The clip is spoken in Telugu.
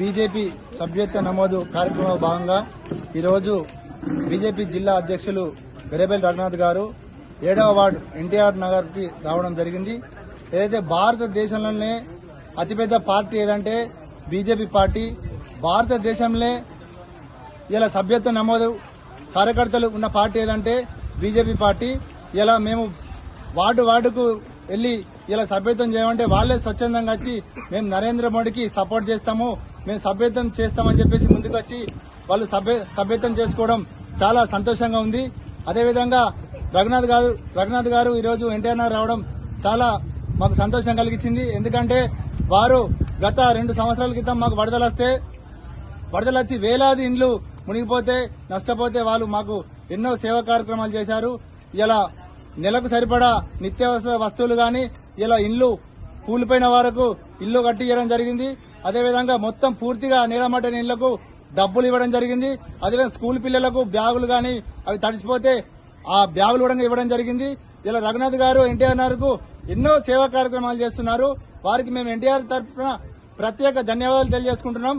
బీజేపీ సభ్యత్వ నమోదు కార్యక్రమంలో భాగంగా ఈరోజు బీజేపీ జిల్లా అధ్యక్షులు వెరేబెల్ రఘునాథ్ గారు 7వ వార్డు ఎన్టీఆర్ నగర్ కి రావడం జరిగింది. ఏదైతే భారతదేశంలోనే అతిపెద్ద పార్టీ ఏదంటే బీజేపీ పార్టీ. భారతదేశంలో ఇలా సభ్యత్వ నమోదు కార్యకర్తలు ఉన్న పార్టీ ఏదంటే బీజేపీ పార్టీ. ఇలా మేము వార్డుకు వెళ్లి ఇలా సభ్యత్వం చేయమంటే వాళ్లే స్వచ్ఛందంగా వచ్చి మేము నరేంద్ర మోడీకి సపోర్ట్ చేస్తాము, మేము సభ్యత్వం చేస్తామని చెప్పేసి ముందుకు వచ్చి వాళ్ళు సభ్యత్వం చేసుకోవడం చాలా సంతోషంగా ఉంది. అదేవిధంగా రఘునాథ్ గారు ఈరోజు ఎన్టీఆర్ నగర్ రావడం చాలా మాకు సంతోషం కలిగించింది. ఎందుకంటే వారు గత 2 సంవత్సరాల క్రితం మాకు వరదలు వచ్చి వేలాది ఇండ్లు మునిగిపోతే నష్టపోతే వాళ్ళు మాకు ఎన్నో సేవా కార్యక్రమాలు చేశారు. ఇలా నెలకు సరిపడా నిత్యావసర వస్తువులు గాని ఇలా ఇండ్లు కూలిపోయిన వారికి ఇల్లు కట్టి ఇవ్వడం జరిగింది. అదేవిధంగా మొత్తం పూర్తిగా నీలమట్టని ఇళ్లకు డబ్బులు ఇవ్వడం జరిగింది. అదేవిధంగా స్కూల్ పిల్లలకు బ్యాగులు గాని అవి తడిసిపోతే ఆ బ్యాగులు కూడా ఇవ్వడం జరిగింది. ఇలా రఘునాథ్ గారు ఎన్టీఆర్ నగర్ కు ఎన్నో సేవా కార్యక్రమాలు చేస్తున్నారు. వారికి మేము ఎన్టీఆర్ తరఫున ప్రత్యేక ధన్యవాదాలు తెలియజేసుకుంటున్నాం.